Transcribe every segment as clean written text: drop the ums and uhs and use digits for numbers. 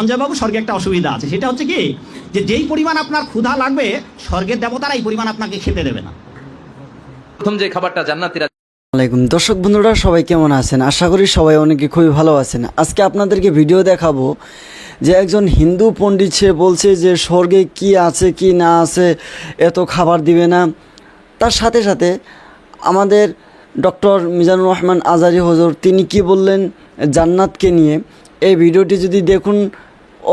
সঞ্জয়বাবু, স্বর্গে একটা অসুবিধা আছে, সেটা হচ্ছে কি যে যেই পরিমাণ আপনার ক্ষুধা লাগবে স্বর্গের দেবতারা এই পরিমাণ আপনাকে খেতে দেবে না। প্রথম যে খাবারটা জান্নাতীরা আসসালামাইকুম দর্শক বন্ধুরা, সবাই কেমন আছেন? আশা করি সবাই অনেকে খুবই ভালো আছেন। আজকে আপনাদেরকে ভিডিও দেখাবো যে একজন হিন্দু পণ্ডিত সে বলছে যে স্বর্গে কি আছে কি না আছে, এত খাবার দিবে না। তার সাথে সাথে আমাদের ডক্টর মিজানুর রহমান আজারি হুজুর তিনি কি বললেন জান্নাতকে নিয়ে, এই ভিডিওটি যদি দেখুন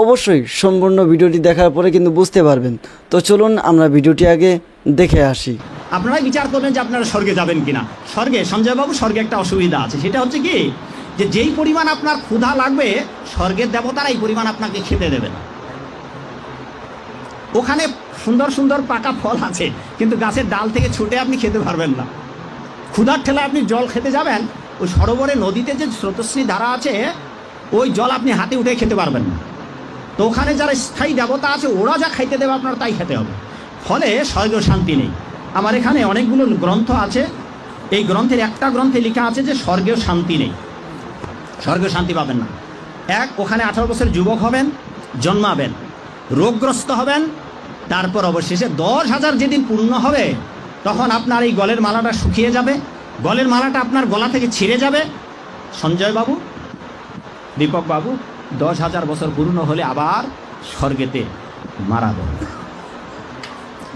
অবশ্যই সম্পূর্ণ ভিডিওটি দেখার পরে কিন্তু বুঝতে পারবেন। তো চলুন আমরা ভিডিওটি আগে দেখে আসি। আপনারাই বিচার করবেন যে আপনারা স্বর্গে যাবেন কিনা। স্বর্গে, সঞ্জয়বাবু, স্বর্গে একটা অসুবিধা আছে, সেটা হচ্ছে কি যে যেই পরিমাণ আপনার ক্ষুধা লাগবে স্বর্গের দেবতারা এই পরিমাণ আপনাকে খেতে দেবে না। ওখানে সুন্দর সুন্দর পাকা ফল আছে, কিন্তু গাছের ডাল থেকে ছুটে আপনি খেতে পারবেন না। ক্ষুধার ঠেলা আপনি জল খেতে যাবেন, ওই সরোবরে নদীতে যে স্রোতস্বিনী ধারা আছে ওই জল আপনি হাতে উঠে খেতে পারবেন না। তো ওখানে যারা স্থায়ী দেবতা আছে ওরা যা খাইতে দেবে আপনার তাই খেতে হবে। ফলে স্বর্গেও শান্তি নেই। আমার এখানে অনেকগুলো গ্রন্থ আছে, এই গ্রন্থের একটা গ্রন্থে লেখা আছে যে স্বর্গেও শান্তি নেই, স্বর্গেও শান্তি পাবেন না। ওখানে 18 বছর যুবক হবেন, জন্মাবেন, রোগগ্রস্ত হবেন, তারপর অবশেষে 10,000 যেদিন পূর্ণ হবে তখন আপনার এই গলের মালাটা শুকিয়ে যাবে, গলের মালাটা আপনার গলা থেকে ছিঁড়ে যাবে। সঞ্জয় বাবু, দীপক বাবু, 10,000 বছর পূর্ণ হলে আবার স্বর্গেতে মারা যাবে।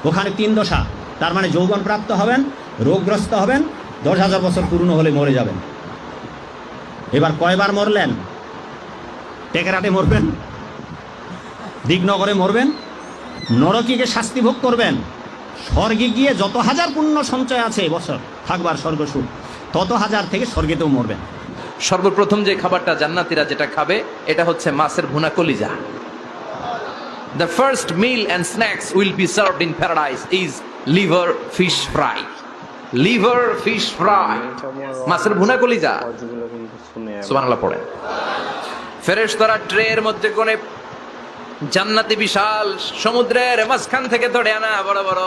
ওখানে 3 দশা, তার মানে যৌবন প্রাপ্ত হবেন, রোগগ্রস্ত হবেন, 10,000 বছর পূর্ণ হলে মরে যাবেন। এবার কয়বার মরলেন? টেকেরাটে মরবেন, দিগনগরে মরবেন, নরকীকে শাস্তি ভোগ করবেন, স্বর্গে গিয়ে যত হাজার পুণ্য সঞ্চয় আছে বছর থাকবার স্বর্গ সুখ, তত হাজার থেকে স্বর্গেতেও মরবেন। সর্বপ্রথম যে খাবারটা জান্নাতীরা যেটা খাবে এটা হচ্ছে মাছের ভুনা কলিজা। The first meal and snacks will be served in paradise is liver fish fry. Liver fish fry. মাছের ভুনা কলিজা। সুবহানাল্লাহ পড়েন। ফেরেশতারা ট্রের মধ্যে করে জান্নাতি বিশাল সমুদ্রের মাঝখান থেকে ধরে আনা বড় বড়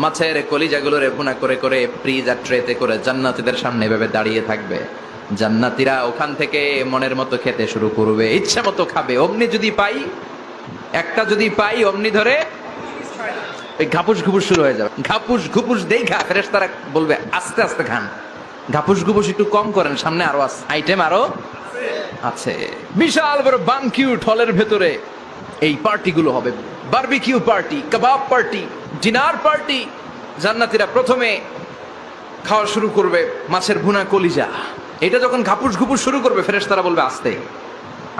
মাছের কলিজাগুলোরে ভুনা করে করে ফ্রিজ আর ট্রেতে করে জান্নাতীদের সামনে এভাবে দাঁড়িয়ে থাকবে। জান্নাতীরা ওখান থেকে মনের মতো খেতে শুরু করবে, ইচ্ছা মতো খাবে। অমনি যদি পাই, একটা যদি পাই অমনি ধরে ওই ঘাপুস ঘুপুস শুরু হয়ে যাবে। ঘাপুস ঘুপুস দেখা ফেরেশতারা বলবে আস্তে আস্তে খান, ঘাপুস ঘুপুস একটু কম করেন, সামনে আরো আইটেম আরো আছে। বিশাল বড় বানকিউট হলের ভেতরে এই পার্টিগুলো হবে, বারবিকিউ পার্টি, কাবাব পার্টি, ডিনার পার্টি। জান্নাতীরা প্রথমে খাওয়া শুরু করবে মাছের ভুনা কলিজা। এটা যখন ঘাপুস ঘুপুস শুরু করবে ফেরেশতারা বলবে আস্তে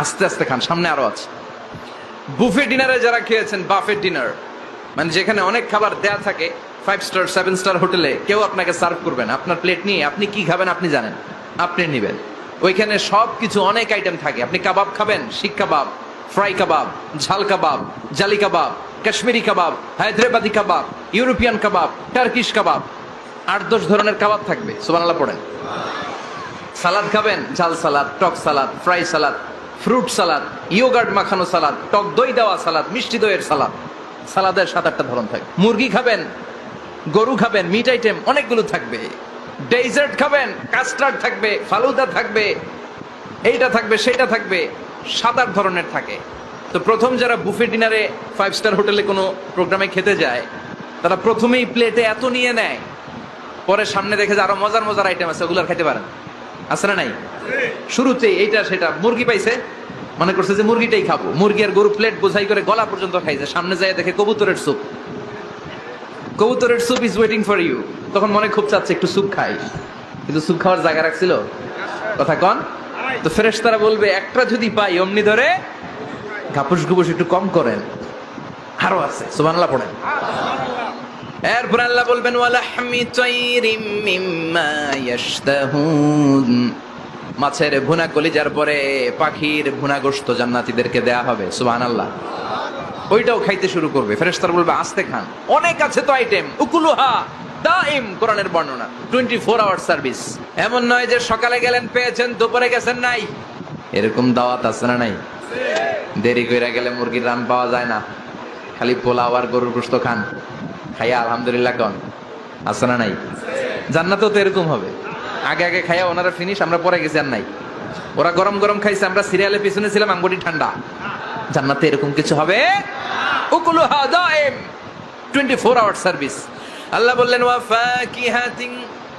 আস্তে আস্তে খান, সামনে আরো আছে। বুফে ডিনারে যারা খেয়েছেন, বাফে ডিনার মানে যেখানে অনেক খাবার দেয়া থাকে, 5 স্টার 7 স্টার হোটেলে কেউ আপনাকে সার্ভ করবেন, আপনার প্লেট নিয়ে আপনি কি খাবেন আপনি জানেন, আপনি নেবেন। ওইখানে সব কিছু অনেক আইটেম থাকে। আপনি কাবাব খাবেন, শিক কাবাব, ফ্রাই কাবাব, ঝাল কাবাব, জালি কাবাব, কাশ্মীরি কাবাব, হায়দ্রাবাদি কাবাব, ইউরোপিয়ান কাবাব, টার্কিশ কাবাব, 8-10 ধরনের কাবাব থাকবে। সুবহানাল্লাহ পড়েন। সালাদ খাবেন, ঝাল সালাদ, টক salad, fry salad, fruit salad, yogurt মাখানো সালাদ, টক দই দেওয়া সালাদ, মিষ্টি দইয়ের সালাদ। সালাদের 7-8টা ধরন থাকে। মুরগি খাবেন, গরু খাবেন, মিট আইটেম অনেকগুলো থাকবে। ডেজার্ট খাবেন, কাস্টার্ড থাকবে, ফালুদা থাকবে, এইটা থাকবে সেটা থাকবে, 7-8 ধরনের থাকে। তো প্রথম যারা বুফে ডিনারে 5 স্টার হোটেলে কোনো প্রোগ্রামে খেতে যায় তারা প্রথমেই প্লেটে এত নিয়ে নেয়, পরে সামনে দেখে যে আরো মজার মজার আইটেম আছে, ওগুলো আর খেতে পারেন। আছে না নাই? শুরুতেই এইটা সেটা মুরগি পাইছে, মনে করছে যে মুরগিটাই খাবো, মুরগি আর গরু প্লেট বোঝাই করে গলা পর্যন্ত খাইছে। সামনে যায় দেখে কবুতরের স্যুপ, কবুতরের soup is waiting for you. তখন মনে খুব চাচ্ছে একটু স্যুপ খাই, কিন্তু স্যুপ খাওয়ার জায়গা রাখছিল কথা কন। তো ফেরেশতারা বলবে একটা যদি পাই অমনি ধরে ঘাপুস ঘুপুস একটু কম করেন, আরো আছে। সুবহানাল্লাহ পড়েন। এরপর আল্লাহ বলবেন ওয়ালাহমি তাইরিম মিম্মা ইয়াশতাহুন। মাছের ভুনা কলিজার পরে পাখির ভুনা গোশত জান্নাতীদেরকে দেয়া হবে। সুবহানাল্লাহ। ওইটাও খাইতে শুরু করবে। ফেরেশতারা বলবে আস্তে খান, অনেক আছে তো আইটেম। উকুলুহা দাইম, কোরআনের বর্ণনা, 24 আওয়ার সার্ভিস। এমন নয় যে সকালে গেলেন পেয়েছেন, দুপুরে গেছেন নাই। এরকম দাওয়াত আছে না নাই? দেরি কইরা গেলে মুরগির রান পাওয়া যায় না, খালি পোলাও আর গরুর গোশত খান, খাইয়া আলহামদুলিল্লাহ কন। আছে না নাই? জান্নাতেও তো এরকম হবে। আগে আগে খাইয়া ওনারা ফিনিশ, আমরা পরে গেছি আর নাই। ওরা গরম গরম খাইছে, আমরা সিরিয়ালে পিছনে ছিলাম, আঙ্গুটি ঠান্ডা। জান্নাতে এরকম কিছু হবে? উকুলুহা দাইম, 24 আওয়ার সার্ভিস। আল্লাহ বললেন ওয়া ফাকিহাতিন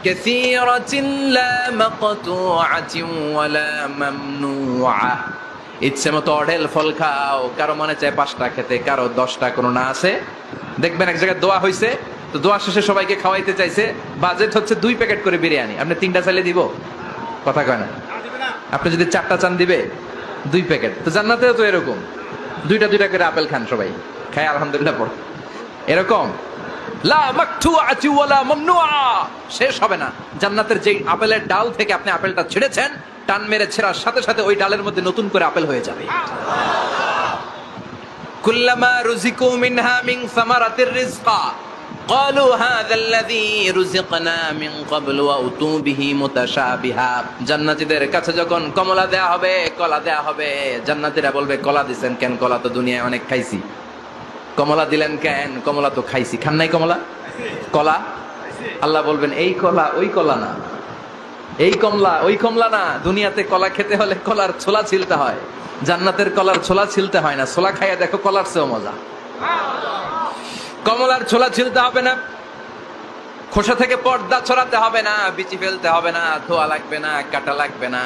কাসীরাতিন লা মাকতুআতিন ওয়া লা মামনুআ। ইচ্ছে মতো অঢেল ফল খাও, কারো মনে চায় 5টা খেতে, কারো 10টা, কোনো না আছে। দেখবেন এক জায়গায় দোয়া হইছে, তো দোয়া শেষে সবাইকে খাওয়াইতে চাইছে, বাজেট হচ্ছে 2 প্যাকেট করে বিরিয়ানি, আপনি 3টা চাইলে দিব? কথা কয় না। আপনি যদি 4টা চান দিবে 2 প্যাকেট। তো জান্নাতেও তো এরকম, 2টা করে আপেল খান সবাই, খায় আলহামদুলিল্লাহ পড়। এরকম লা মাকতুআতি ওয়ালা মামনুআ, শেষ হবে না। জান্নাতের যেই আপেলের ডাল থেকে আপনি আপেলটা ছিঁড়েছেন, টান মেরে ছেঁড়ার সাথে সাথে ওই ডালের মধ্যে নতুন করে আপেল হয়ে যাবে। কুল্লামা রুজিকু মিনহা মিন সামারাতির রিজকা ক্বালু হাযাল্লাযী রুজিকনা মিন ক্বাবলু ওয়া উতু বিহি মুতাশাবিহা। জান্নাতীদের কাছে যখন কমলা দেয়া হবে, কলা দেয়া হবে, জান্নাতীরা বলবে কলা দিবেন কেন? কলা তো দুনিয়ায় অনেক খাইছি। কমলা দিলেন কেন? কমলা তো খাইছি। খান নাই কমলা? কলা? আল্লাহ বলবেন এই কলা ওই কলা না, এই কমলা ওই কমলা না। দুনিয়াতে কলা খেতে হলে কলার ছোলা ছিলতে হয়, জান্নাতের কলার ছোলা ছিলতে হয় না। ছোলা খাইয়া দেখো, কলার চেয়েও মজা। কমলার ছোলা ছিলতে হবে না, খোসা থেকে পর্দা ছড়াতে হবে না, বিচি ফেলতে হবে না, ধোয়া লাগবে না, কাটা লাগবে না।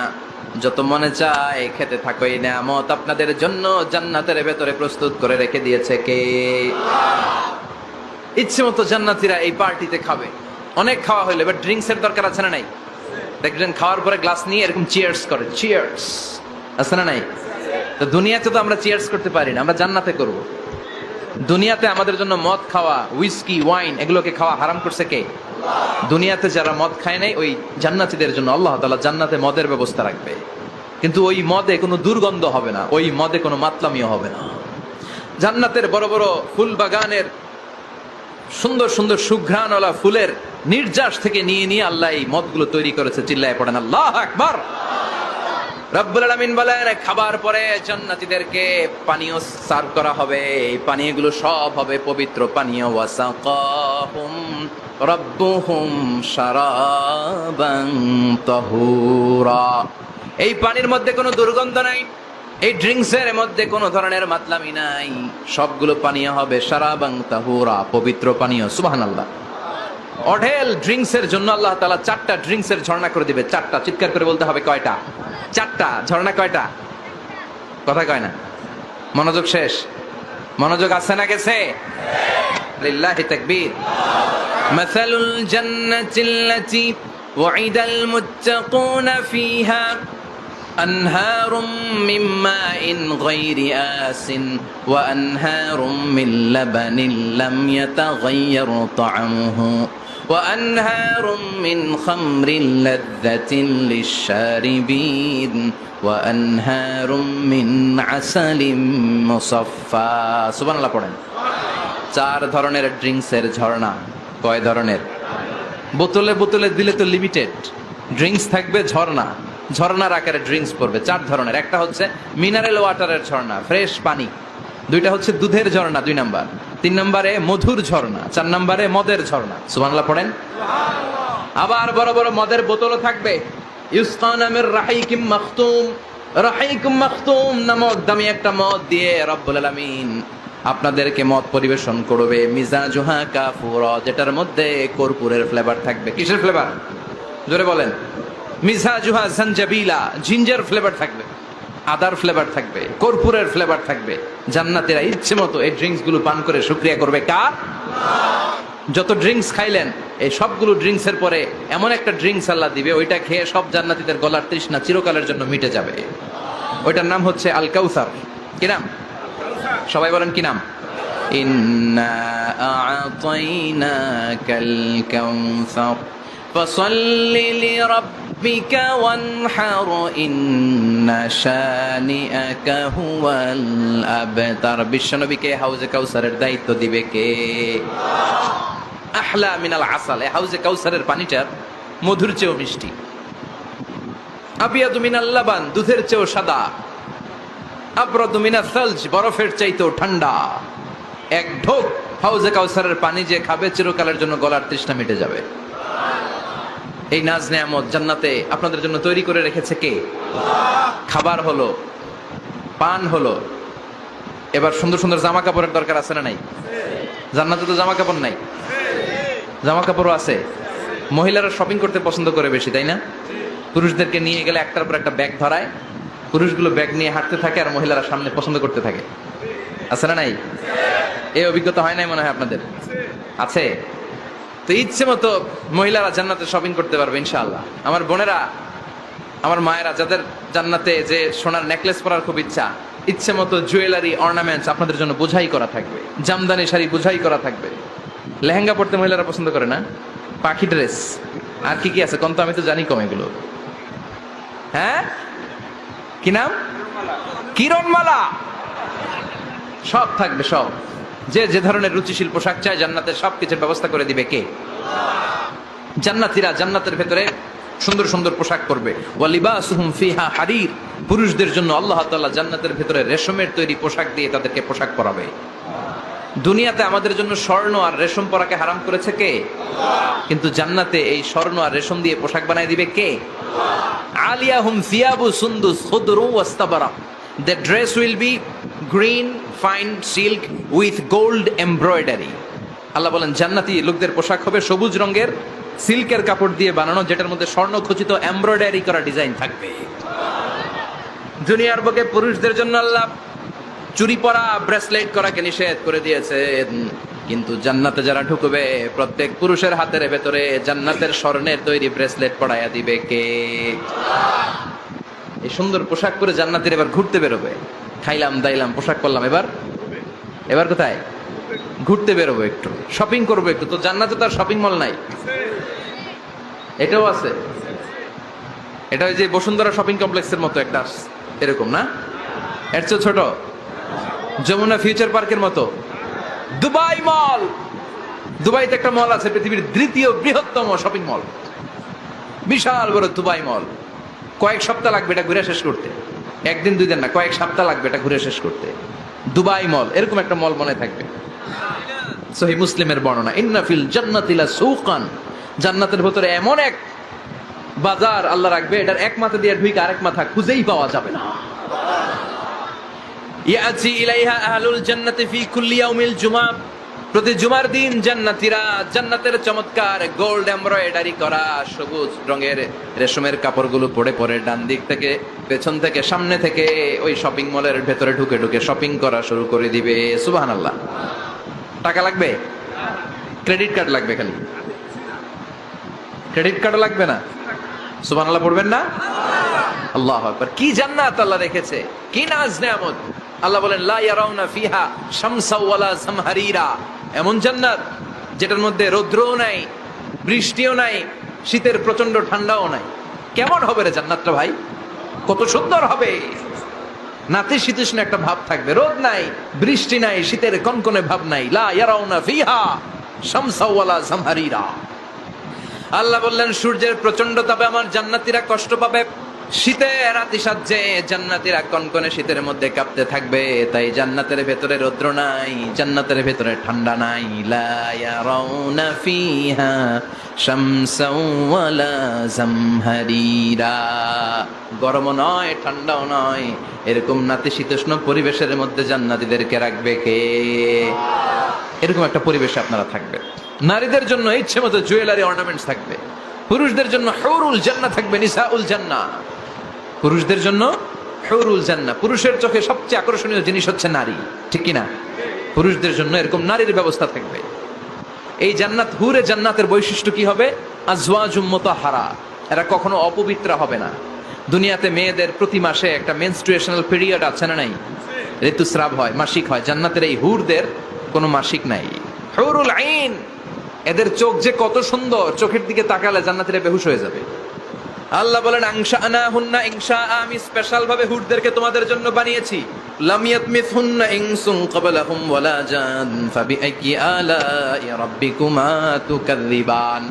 যত মনে চায় খেতে থাকো। এই নিয়ামত আপনাদের জন্য জান্নাতের ভেতরে প্রস্তুত করে রেখে দিয়েছে কে? ইচ্ছে মতো জান্নাতীরা এই পার্টিতে খাবে। অনেক খাওয়া হইলো, এবার ড্রিঙ্কস এর দরকার আছে না নাই? দেখবেন খাওয়ার পরে গ্লাস নিয়ে এরকম চিয়ার্স করে, চিয়ার্স আছে না নাই? তো দুনিয়াতে তো আমরা চিয়ার্স করতে পারি না, আমরা জান্নাতে করব। দুনিয়াতে আমাদের জন্য মদ খাওয়া, উইস্কি, ওয়াইন, এগুলোকে খাওয়া হারাম করছে কে? দুনিয়াতে যারা মদ খায় নাই, ওই জান্নাতীদের জন্য আল্লাহ তাআলা জান্নাতে মদের ব্যবস্থা রাখবে। কিন্তু ওই মদে কোনো দুর্গন্ধ হবে না, ওই মদে কোনো মাতলামিও হবে না। জান্নাতের বড় বড় ফুল বাগানের সুন্দর সুন্দর সুঘ্রাণওয়ালা ফুলের নির্যাস থেকে নিয়ে নিয়ে আল্লাহ এই মদগুলো তৈরি করেছে। চিল্লায় পড়েন আল্লাহু আকবার। রব্বুল আলামিন বলেন খাবার পরে জান্নাতীদেরকে পানীয় সার্ভ করা হবে। এই পানীয়গুলো সব হবে পবিত্র পানীয়। ওয়াসাকাহুম রাব্বুহুম শারাবান তাহুরা। এই পানির মধ্যে কোনো দুর্গন্ধ নাই, এই ড্রিঙ্কসের মধ্যে কোনো ধরনের মাতলামি নাই। সবগুলো পানীয় হবে শারাবান তাহুরা, পবিত্র পানীয়। সুবহানাল্লাহ। অঢেল ড্রিঙ্কসের জন্য আল্লাহ তাআলা 4টা ড্রিঙ্কসের ঝর্ণা করে দিবে। 4টা, চিৎকার করে বলতে হবে কয়টা? 4টা। ঝর্ণা কয়টা? কথা কয় না। মনোযোগ শেষ। মনোযোগ আছে না গেছে? লিল্লাহি তাকবীর। মাসালুল জান্নাতিল্লাতী ওয়াইদাল মুত্তাকুনা ফিহা أنهار من ماء غير آسن وأنهار من لبن لم يتغير طعمه وأنهار من خمر لذة للشاربين وأنهار من عسل مصفى سبحان الله পড়েন। 4 ধরনের ড্রিঙ্কসের ঝর্ণা। কয় ধরনের? বোতলে বোতলে দিলে তো লিমিটেড। ড্রিঙ্কস থাকবে ঝর্ণা, ঝর্ণার আকারে ড্রিঙ্কস পড়বে। 4 ধরনের। একটা হচ্ছে মিনারেল ওয়াটারের ঝর্ণা, ফ্রেশ পানি। 2টা হচ্ছে দুধের ঝর্ণা, 2 নাম্বার। 3 নম্বরে মধুর ঝর্ণা, 4 নম্বরে মদের ঝর্ণা। সুবহানাল্লাহ পড়েন। আবার বড় বড় মদের বোতলও থাকবে। ইউসকানা মির রাহিকিম মাখতুম। রাহিকুম মাখতুম নামক দামি একটা মদ দিয়ে রব্বুল আলামিন আপনাদেরকে মদ পরিবেশন করবে। মিজাজুহা কাফুরা, যেটার মধ্যে কর্পূরের ফ্লেভার থাকবে। কিসের ফ্লেভার? জোরে বলেন। মিজাজুহা জানজাবিলা, জিঞ্জার ফ্লেভার থাকবে, আদার ফ্লেভার থাকবে, কর্পূরের ফ্লেভার থাকবে। জান্নাতীরা ইচ্ছে মতো এই ড্রিঙ্কস গুলো পান করে শুকরিয়া করবে কার? যত ড্রিঙ্কস খাইলেন, এই সবগুলো ড্রিঙ্কস এর পরে এমন একটা ড্রিঙ্কস আল্লাহ দিবে, ওইটা খেয়ে সব জান্নাতীদের গলার তৃষ্ণা চিরকালের জন্য মিটে যাবে। ওইটার নাম হচ্ছে আল কাউসার। কি নাম? সবাই বলেন কি নাম? ইন্না আ'তাইনাকাল কাউসার ফাসাল্লি লিরাব্বিকা ওয়ানহার ইন্না শানিআকা হুয়াল আবতার। বিশ্বনবীকে হাউজে কাউসারের দায়িত্ব দিবে কে? আহলা মিনাল আসাল। এই হাউজে কাউসারের পানিটা মধুর চেয়েও মিষ্টি। আবিয়াদু মিনাল লাবান, দুধের চেয়েও সাদা। আবরাদু মিনাস সালজ, বরফের চাইতেও ঠান্ডা। এক ঢোক হাউজে কাউসারের পানি যে খাবে চিরকালের জন্য গলার তৃষ্ণা মিটে যাবে। এই নাজ নেয়ামত জান্নাতে আপনাদের জন্য তৈরি করে রেখেছে কে? খাবার হলো, পান হলো, এবার সুন্দর সুন্দর জামা কাপড়ের দরকার আছে না নাই? জান্নাতে তো জামা কাপড় নাই, জামা কাপড়ও আছে। মহিলারা শপিং করতে পছন্দ করে বেশি, তাই না? পুরুষদেরকে নিয়ে গেলে একটার পর একটা ব্যাগ ধরায়, পুরুষগুলো ব্যাগ নিয়ে হাঁটতে থাকে আর মহিলারা সামনে পছন্দ করতে থাকে। আছে না নাই? এই অভিজ্ঞতা হয় নাই মনে হয় আপনাদের? আছে। তো ইচ্ছে মতো মহিলারা জান্নাতে শপিং করতে পারবে ইনশাআল্লাহ। আমার বোনেরা, আমার মায়েরা, যাদের জান্নাতে যে সোনার নেকলেস পরার খুব ইচ্ছা, ইচ্ছে মতো জুয়েলারি অর্নামেন্টস আপনাদের জন্য বোঝাই করা থাকবে, জামদানি শাড়ি বোঝাই করা থাকবে। লেহেঙ্গা পড়তে মহিলারা পছন্দ করে না? পাখি ড্রেস, আর কি কি আছে কোন? তো আমি তো জানি কম এগুলো। হ্যাঁ, কি নাম? কিরণমালা, সব থাকবে, সব। যে যে ধরনের রুচিশীল পোশাক চায় জান্নাতের সবকিছুর ব্যবস্থা করে দিবে কে? জান্নাতীরা জান্নাতের ভেতরে সুন্দর সুন্দর পোশাক পরবে। ওয়ালিবাসুহুম ফিহা হারির, পুরুষদের জন্য আল্লাহ তাআলা জান্নাতের ভেতরে রেশমের তৈরি পোশাক দিয়ে তাদেরকে পোশাক পরাবে। দুনিয়াতে আমাদের জন্য স্বর্ণ আর রেশম পরাকে হারাম করেছে কে? কিন্তু জান্নাতে এই স্বর্ণ আর রেশম দিয়ে পোশাক বানায় দিবে কে? আলিয়াহুম সিয়াবু সুন্দুস খুদরু ওয়াস্তাবারাক, the dress will be green fine silk with gold embroidery। আল্লাহ বলেন জান্নাতি লোকদের পোশাক হবে সবুজ রঙের সিল্কের কাপড় দিয়ে বানানো, যেটার মধ্যে স্বর্ণ খচিত এমব্রয়ডারি করা ডিজাইন থাকবে। দুনিয়ার বুকে পুরুষদের জন্য আল্লাহ চুরি পরা, ব্রেসলেট করাকে নিষেধ করে দিয়েছে, কিন্তু জান্নাতে যারা ঢুকবে প্রত্যেক পুরুষের হাতের ভেতরে জান্নাতের স্বর্ণের তৈরি ব্রেসলেট পরাইয়া দিবে কে? এই সুন্দর পোশাক পরে জান্নাতের এবার ঘুরতে বেরোবে। খাইলাম দাইলাম পোশাক পরলাম, এবার কোথায়? ঘুরতে বেরোবো, একটু শপিং করবো একটু। তো জান্নাতে তো আর শপিং মল নাই, এটাও আছে। এটা ওই যে বসুন্ধরা শপিং কমপ্লেক্সের মতো একটা এরকম না, এর চেয়ে ছোট, যমুনা ফিউচার পার্কের মতো। দুবাই মল, দুবাইতে একটা মল আছে, পৃথিবীর দ্বিতীয় বৃহত্তম শপিং মল, বিশাল বড় দুবাই মল। কয়েক সপ্তাহ লাগবে এটা ঘুরে শেষ করতে, একদিন দুই দিন না, কয়েক সপ্তাহ লাগবে এটা ঘুরে শেষ করতে। দুবাই মল, এরকম একটা মল মনে থাকবে। সহিহ মুসলিমের বর্ণনা, ইন্না ফিল জান্নাতি লাসুকান, জান্নাতের ভিতরে এমন এক বাজার আল্লাহ রাখবে, এটার এক মাথা দিয়ে ঢুকে আরেক মাথা খুঁজেই পাওয়া যাবে না। ইয়াতি ইলাইহা আহলুল জান্নাতি ফি কুল্লি ইয়াউমিল জুমআ, প্রতি জুমার দিন জান্নাতীরা জান্নাতের চমৎকার গোল্ড এমব্রয়ডারি করা সবুজ রঙের রেশমের কাপড়গুলো পরে পরে ডান দিক থেকে, পেছন থেকে, সামনে থেকে ওই শপিং মলের ভেতরে ঢুকে ঢুকে শপিং করা শুরু করে দিবে। সুবহানাল্লাহ। টাকা লাগবে? ক্রেডিট কার্ড লাগবে, খালি ক্রেডিট কার্ড লাগবে না। সুবহানাল্লাহ পড়বেন না? আল্লাহু আকবার। কি জান্নাত আল্লাহ রেখেছে, কি নাজ নেয়ামত। আল্লাহ বলেন লা ইয়ারাউনা ফিহা শামসা ওয়ালা জামহারিরা, এমন জান্নাত যেটার মধ্যে রৌদ্রও নাই, বৃষ্টিও নাই, শীতের প্রচন্ড ঠান্ডাও নাই। কেমন হবে রে জান্নাতটা ভাই, কত সুন্দর হবে। নাতিশীতোষ্ণ একটা ভাব থাকবে, রোদ নাই, বৃষ্টি নাই, শীতের কনকনে ভাব নাই। লা ইয়ারাউনা ফিহা শামসা ওয়ালা জামহারিরা। আল্লাহ বললেন সূর্যের প্রচন্ড তাপে আমার জান্নাতীরা কষ্ট পাবে, শীতে রাতি সাজে জান্নাতীরা কনকনে শীতের মধ্যে কাঁপতে থাকবে। তাই জান্নাতের ভেতরে রৌদ্র নাই, জান্নাতের ভেতরে ঠান্ডা নাই। লা ইয়ারাউনা ফিহা শামসাও ওয়ালা জামহারিরা, গরমও নয় ঠান্ডাও নয়, এরকম নাতিশীতোষ্ণ পরিবেশের মধ্যে জান্নাতীদেরকে রাখবে কে? এরকম একটা পরিবেশে আপনারা থাকবেন। নারীদের জন্য ইচ্ছে মতো জুয়েলারি অর্নামেন্টস থাকবে, পুরুষদের জন্য হুরুল জান্নাহ থাকবে, নিসাউল জান্নাহ। পুরুষদের জন্য হুরুল জান্নাহ, পুরুষের চোখে সবচেয়ে আকর্ষণীয় জিনিস হচ্ছে নারী, ঠিক কি না? পুরুষদের জন্য এরকম নারীর ব্যবস্থা থাকবে। এই জান্নাত, হুরে জান্নাতের বৈশিষ্ট্য কি হবে? আজওয়াজুম মুতাহহারা, এরা কখনো অপবিত্র হবে না। দুনিয়াতে মেয়েদের প্রতি মাসে একটা মেনস্ট্রুয়েশনাল পিরিয়ড আছে না নাই? ঋতুস্রাব হয়, মাসিক হয়। জান্নাতের এই হুরদের কোনো মাসিক নাই। হুরুল আইন, এদের চোখ যে কত সুন্দর, চোখের দিকে তাকালে জান্নাতীরা বেহুশ হয়ে যাবে। আল্লাহ বলেন আনশাআনাহুন্না ইনশা, আমি স্পেশাল ভাবে হুরদেরকে তোমাদের জন্য বানিয়েছি। লাম ইয়াতমিসহুন্না ইনসুন ক্বাবলাহুম ওয়ালা জান ফাবিআইয়ি আলাই রাব্বিকুমা তুকাযযিবান।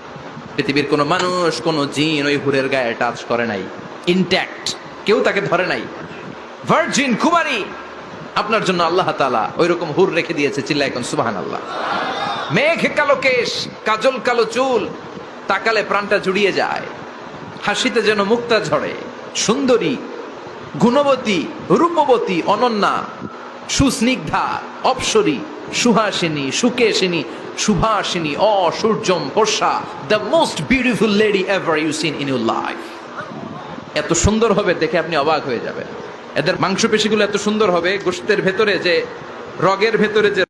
পৃথিবীর কোনো মানুষ, কোনো জিন ওই হুরের গায়ে টাচ করে নাই, ইনট্যাক্ট, কেউ তাকে ধরে নাই। ভার্জিন, কুমারী, আপনার জন্য আল্লাহ তাআলা ওইরকম হুর রেখে দিয়েছে। চিল্লায় এখন সুবহানাল্লাহ। মেঘ কালো কেশ, কাজল কালো চুল, তাকালে প্রাণটা জুড়িয়ে যায়। হাসিতে যেন মুক্তা ঝরে, সুন্দরী, গুণবতী, রূপবতী, অনন্যা, সুস্নিগ্ধা, অপসরী, সুহাসিনী, সুকেশিনী, সুভাষিনী, অসূর্যম বর্ষা, the most beautiful lady ever you seen in your life. এত সুন্দর হবে দেখে আপনি অবাক হয়ে যাবেন। এদের মাংসপেশিগুলো এত সুন্দর হবে, গোশতের ভেতরে যে রগের ভেতরে যে